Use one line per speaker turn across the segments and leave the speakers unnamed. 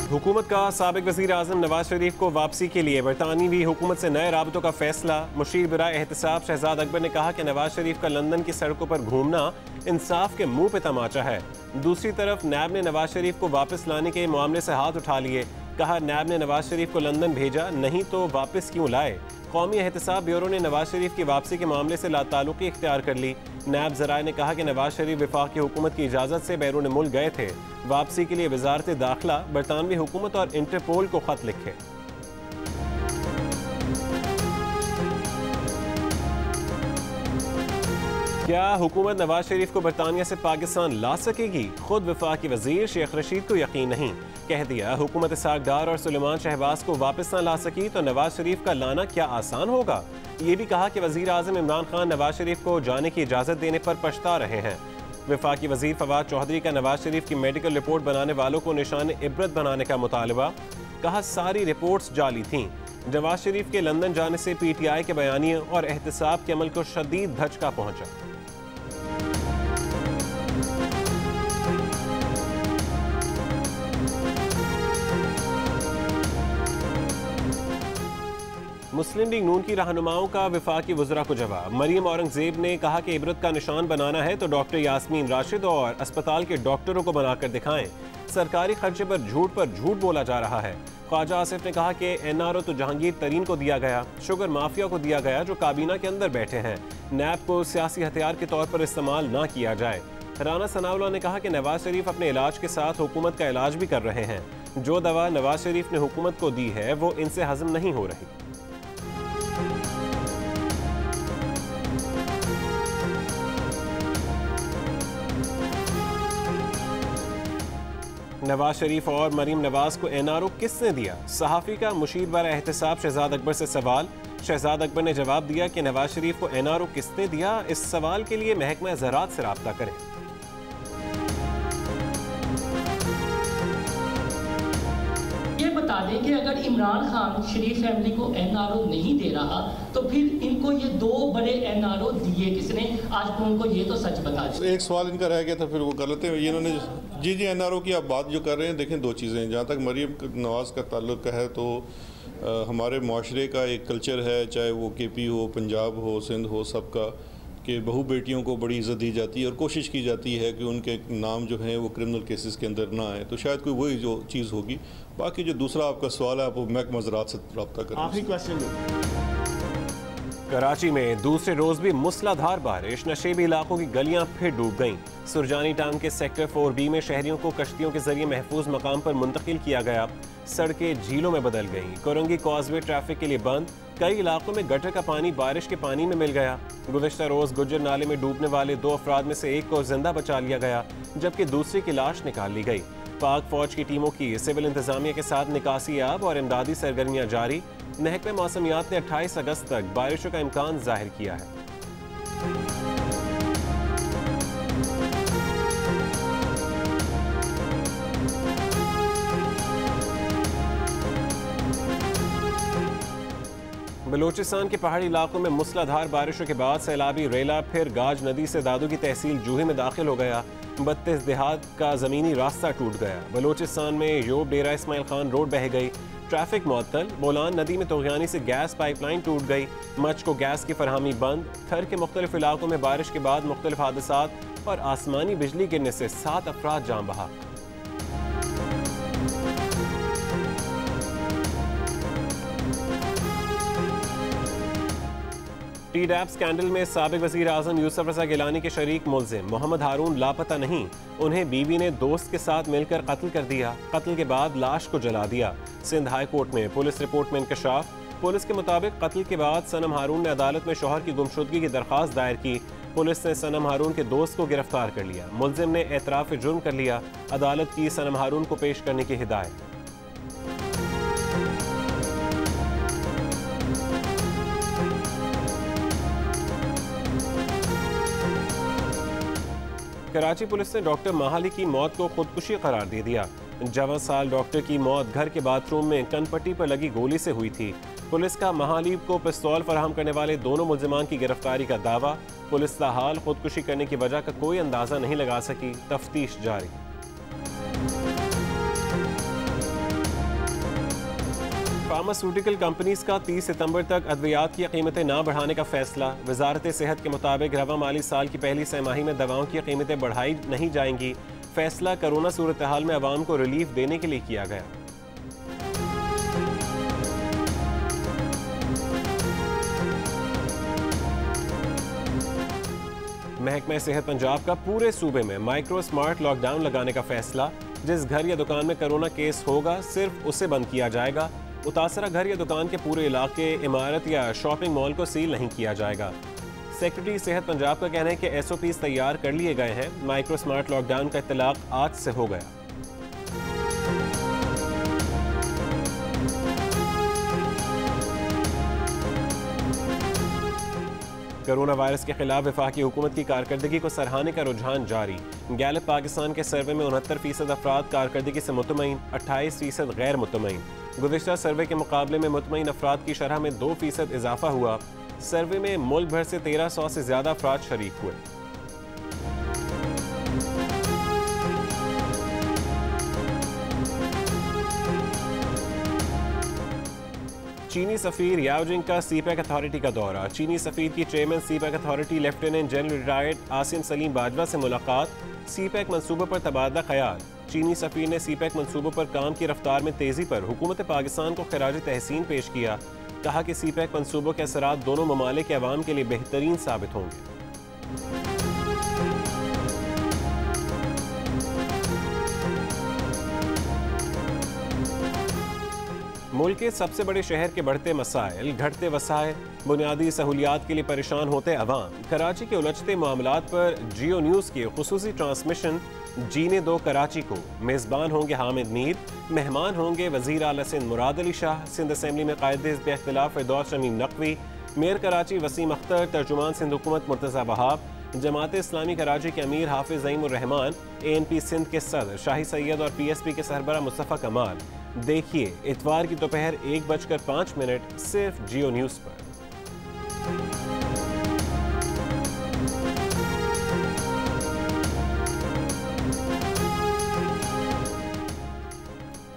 हुकूमत का साबिक वज़ीर आज़म नवाज शरीफ को वापसी के लिए बरतानवी हुकूमत से नए राबतों का फैसला। मुशीर बराए एहतसाब शहजाद अकबर ने कहा कि नवाज शरीफ का लंदन की सड़कों पर घूमना इंसाफ के मुंह पे तमाचा है। दूसरी तरफ नैब ने नवाज शरीफ को वापस लाने के मामले से हाथ उठा लिए। कहा, नैब ने नवाज शरीफ को लंदन भेजा, नहीं तो वापस क्यों लाए। कौमी एहतसाब ब्यूरो ने नवाज शरीफ की वापसी के मामले से लाताल्लुकी इख्तियार कर ली। नैब ज़राए ने कहा कि नवाज शरीफ वफाकी हुकूमत की इजाज़त से बैरून मुल्क गए थे। वापसी के लिए वजारत दाखिला बरतानवी हुकूमत और इंटरपोल को खत लिखे। क्या हुकूमत नवाज शरीफ को बरतानिया से पाकिस्तान ला सकेगी? खुद वफाकी वजीर शेख रशीद को यकीन नहीं। कह दिया, हुकूमत इसाक डार और सुलेमान शहबाज को वापस न ला सकी तो नवाज शरीफ का लाना क्या आसान होगा। ये भी कहा कि वजीर आज़म इमरान खान नवाज शरीफ को जाने की इजाज़त देने पर पछता रहे हैं। वफाकी वजीर फवाद चौधरी का नवाज शरीफ की मेडिकल रिपोर्ट बनाने वालों को निशान इबरत बनाने का मुतालबा। कहा, सारी रिपोर्ट्स जाली थीं। नवाज शरीफ के लंदन जाने से PTI के बयानिए और एहतसाब के अमल को शदीद धचका पहुंचा। मुस्लिम लीग नून की रहनुमाओं का वफाकी वज़रा को जवाब। मरियम औरंगजेब ने कहा कि इबरत का निशान बनाना है तो डॉक्टर यास्मीन राशिद और अस्पताल के डॉक्टरों को बनाकर दिखाएं। सरकारी खर्चे पर झूठ बोला जा रहा है। ख्वाजा आसिफ ने कहा कि NRO तो जहांगीर तरीन को दिया गया, शुगर माफिया को दिया गया जो काबीना के अंदर बैठे हैं। नैब को सियासी हथियार के तौर पर इस्तेमाल ना किया जाए। राना सनाउल्लाह ने कहा कि नवाज शरीफ अपने इलाज के साथ हुकूमत का इलाज भी कर रहे हैं। जो दवा नवाज शरीफ ने हुकूमत को दी है वो इनसे हजम नहीं हो रही। नवाज शरीफ और मरीम नवाज को NRO किसने दिया? सहाफ़ी का मुशीर बराए एहतसाब शहजाद अकबर से सवाल। शहजाद अकबर ने जवाब दिया कि नवाज शरीफ को NRO किसने दिया, इस सवाल के लिए महकमा ज़राअत से राब्ता करें।
ये बता दें कि अगर इमरान खान शरीफ फैमिली को NRO नहीं दे रहा तो फिर इनको ये दो बड़े NRO दिए किसने? आज तो उनको ये तो सच बता दें।
एक सवाल इनका रह गया था, फिर वो कर लेते हैं। इन्होंने जी NRO की आप बात जो कर रहे हैं, देखें दो चीज़ें हैं। जहाँ तक मरीम नवाज़ का ताल्लुक है तो हमारे माशरे का एक कल्चर है, चाहे वो KP हो, पंजाब हो, सिंध हो, सबका, कि बहू बेटियों को बड़ी इज़्ज़त दी जाती है और कोशिश की जाती है कि उनके नाम जो हैं वो क्रिमिनल केसेस के अंदर ना आए। तो शायद कोई वही जो चीज़ होगी। बाकी जो दूसरा आपका सवाल है, आप वो महकमा ज़राअत से रब्ता करें।
आखिरी क्वेश्चन।
कराची में दूसरे रोज भी मूसलाधार बारिश, नशेबी इलाकों की गलियां फिर डूब गईं। सुरजानी टाउन के सेक्टर 4B में शहरियों को कश्तियों के जरिए महफूज मकाम पर मुंतकिल किया गया। सड़कें झीलों में बदल गईं। कोरंगी कॉजवे ट्रैफिक के लिए बंद। कई इलाकों में गटर का पानी बारिश के पानी में मिल गया। गुज़श्ता रोज गुज्जर नाले में डूबने वाले 2 अफराद में से एक को जिंदा बचा लिया गया, जबकि दूसरे की लाश निकाल ली गई। पाक फौज की टीमों की सिविल इंतजामिया के साथ निकासी आब और इमदादी सरगर्मियां जारी। महकमे मौसमियात ने 28 अगस्त तक बारिशों का इम्कान जाहिर किया है। बलूचिस्तान के पहाड़ी इलाकों में मूसलाधार बारिशों के बाद सैलाबी रेला फिर गाज नदी से दादू की तहसील जूही में दाखिल हो गया। 32 देहात का ज़मीनी रास्ता टूट गया। बलूचिस्तान में योब डेरा इस्माइल खान रोड बह गई। ट्रैफिक मुअत्तल। बोलान नदी में तोगयानी से गैस पाइपलाइन टूट गई। मच को गैस की फरहमी बंद। थर के मुख्तलिफ इलाकों में बारिश के बाद मुख्तलिफ हादसात और आसमानी बिजली गिरने से 7 अफराद जान बहा। TDAP स्कैंडल में साबिक वज़ीर आज़म यूसुफ रज़ा गिलानी के शरीक मुल्ज़िम मोहम्मद हारून लापता नहीं। उन्हें बीवी ने दोस्त के साथ मिलकर कत्ल कर दिया। कत्ल के बाद लाश को जला दिया। सिंध हाई कोर्ट में पुलिस रिपोर्ट में इंकशाफ। पुलिस के मुताबिक कत्ल के बाद सनम हारून ने अदालत में शौहर की गुमशुदगी की दरख्वास्त दायर की। पुलिस ने सनम हारून के दोस्त को गिरफ्तार कर लिया। मुल्ज़िम ने एतराफ़ जुर्म कर लिया। अदालत की सनम हारून को पेश करने की हिदायत। कराची पुलिस ने डॉक्टर माहाली की मौत को खुदकुशी करार दे दिया। 52 साल डॉक्टर की मौत घर के बाथरूम में कनपट्टी पर लगी गोली से हुई थी। पुलिस का महालीब को पिस्तौल फराहम करने वाले दोनों मुल्जिमान की गिरफ्तारी का दावा। पुलिस ताहाल खुदकुशी करने की वजह का कोई अंदाजा नहीं लगा सकी। तफ्तीश जारी। फार्मास्यूटिकल कंपनीज का 30 सितंबर तक अद्वियात की कीमतें ना बढ़ाने का फैसला। वजारत सेहत के मुताबिक रवा माली साल की पहली तिमाही में दवाओं की कीमतें बढ़ाई नहीं जाएंगी। फैसला कोरोना सूरत हाल में अवाम को रिलीफ देने के लिए किया गया। महकमा सेहत पंजाब का पूरे सूबे में माइक्रो स्मार्ट लॉकडाउन लगाने का फैसला। जिस घर या दुकान में कोरोना केस होगा सिर्फ उसे बंद किया जाएगा। मुतासरा घर या दुकान के पूरे इलाके, इमारत या शॉपिंग मॉल को सील नहीं किया जाएगा। सेक्रेटरी सेहत पंजाब का कहना है कि SOPs तैयार कर लिए गए हैं। माइक्रो स्मार्ट लॉकडाउन का इत्तलाक आज से हो गया। कोरोना वायरस के खिलाफ वफाकी हुकूमत की कारकर्दगी को सराहने का रुझान जारी। गैलप पाकिस्तान के सर्वे में 69% अफराद कारकर्दगी से मुतमईन, 28% गैर मुतमईन। गुज़िश्ता सर्वे के मुकाबले में मुतमईन अफराद की शरह में 2% इजाफा हुआ। सर्वे में मुल्क भर से 1300 से ज्यादा अफराद शरीक हुए। चीनी सफीर याओ जिंग का सीपैक अथॉरिटी का दौरा। चीनी सफीर की chairman CPEC authority lieutenant general retired Asim Salim Bajwa से मुलाकात। सीपैक मंसूबों पर तबादला ख्याल। चीनी सफीर ने सीपैक मंसूबों पर काम की रफ्तार में तेजी पर हुकूमत पाकिस्तान को खराज तहसीन पेश किया। कहा कि सीपैक मंसूबों के असरात दोनों ममालिक के अवाम के लिए बेहतरीन साबित होंगे। मुल्क के सबसे बड़े शहर के बढ़ते मसाइल, घटते वसाइल, बुनियादी सहूलियात के लिए परेशान होते अवाम। कराची के उलझते मामलात पर जियो न्यूज़ की खुसूसी ट्रांसमिशन जीने दो कराची को। मेज़बान होंगे हामिद मीर, मेहमान होंगे वज़ीर आला सिंध मुराद अली शाह, सिंध असम्बली में कायद हिज़्ब इख्तिलाफ फ़िरदौस शमीम नकवी, मेयर कराची वसीम अख्तर, तर्जुमान सिंध हुकूमत मुर्तज़ा वहाब, जमात इस्लामी कराची के अमीर हाफिज ज़ईमुर रहमान, ANP सिंध के सदर शाही सैयद और PSP के सरबरा मुस्तफ़ा कमाल। देखिए इतवार की दोपहर 1:05 सिर्फ जियो न्यूज़ पर।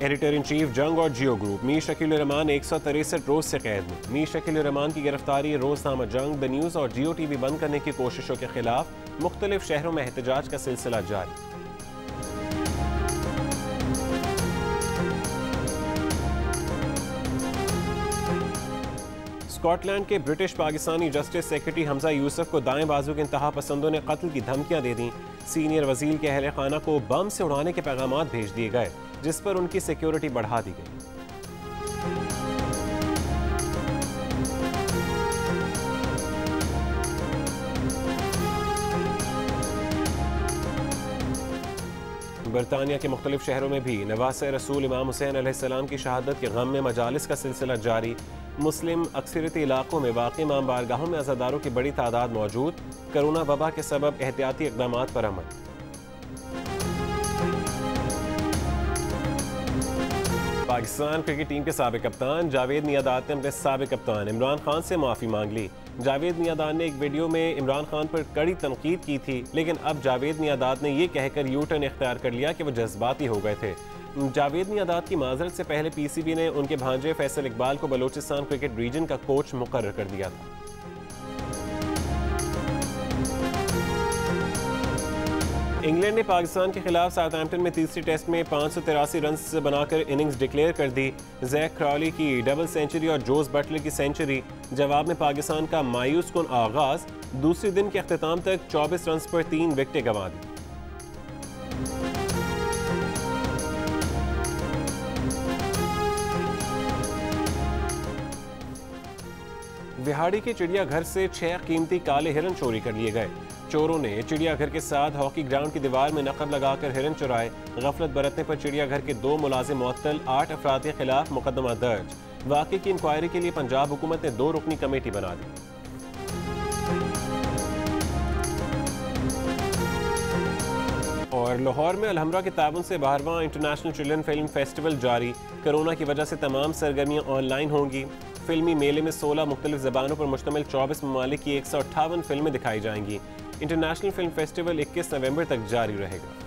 एडिटर इन चीफ जंग और जियो ग्रुप मीर शकील रहमान 163 रोज से कैद में। मीर शकील रहमान की गिरफ्तारी, रोजनामा जंग, द न्यूज़ और जियो TV बंद करने की कोशिशों के खिलाफ मुख्तलिफ शहरों में एहतजाज का सिलसिला जारी। स्कॉटलैंड के British Pakistani justice secretary Hamza Yusuf को दाएं बाजू के इंतहा पसंदों ने कत्ल की धमकियां दे दी। सीनियर वजीर के अहले खाना को बम से उड़ाने के पैगामात भेज दिए गए, जिस पर उनकी सिक्योरिटी बढ़ा दी गई। बरतानिया के मुख्तलिफ शहरों में भी नवासे रसूल इमाम हुसैन अलैहिस्सलाम की शहादत के गम में मजालिस का सिलसिला जारी। मुस्लिम अक्सरियती इलाकों में वाक़ई इमाम बारगाहों में अज़ादारों की बड़ी तादाद मौजूद। कोरोना वबा के सबब एहतियाती इक़दामात पर अमल। पाकिस्तान क्रिकेट टीम के साबिक कप्तान जावेद मियांदाद ने अपने साबिक कप्तान इमरान खान से माफ़ी मांग ली। जावेद मियांदाद ने एक वीडियो में इमरान खान पर कड़ी तनकीद की थी, लेकिन अब जावेद मियांदाद ने यह कहकर यू टर्न इख्तियार कर लिया कि वो जज्बाती हो गए थे। जावेद मियांदाद की माजरत से पहले PCB ने उनके भांजे फैसल इकबाल को बलोचिस्तान क्रिकेट रीजन का कोच मुकर्रर कर दिया था। इंग्लैंड ने पाकिस्तान के खिलाफ साउथहैम्पटन में तीसरे टेस्ट में 583 रन बनाकर इनिंग्स डिक्लेयर कर दी। जैक क्रॉली की डबल सेंचुरी और जोस बटलर की सेंचुरी। जवाब में पाकिस्तान का मायूस कुन आगाज। दूसरे दिन के अख्तिताम तक 24 रन पर 3 विकेटें गंवा दी। बिहाड़ी के चिड़ियाघर से 6 कीमती काले हिरन चोरी कर लिए गए। चोरों ने चिड़ियाघर के साथ हॉकी ग्राउंड की दीवार में नकब लगाकर हिरन चुराए। गफलत बरतने पर चिड़ियाघर के 2 मुलाजिम मुअत्तल, 8 अफराद के खिलाफ मुकदमा दर्ज। वाक़े की इंक्वायरी के लिए पंजाब हुकूमत ने 2 रुकनी कमेटी बना दी। और लाहौर में अलहमरा के ताबन से 12वां इंटरनेशनल चिल्ड्रन फिल्म फेस्टिवल जारी। कोरोना की वजह से तमाम सरगर्मियाँ ऑनलाइन होंगी। फिल्मी मेले में 16 मुख्तलिफ ज़बानों पर मुश्तमिल 24 ममालिक की 158 फिल्में दिखाई जाएंगी। इंटरनेशनल फिल्म फेस्टिवल 21 नवंबर तक जारी रहेगा।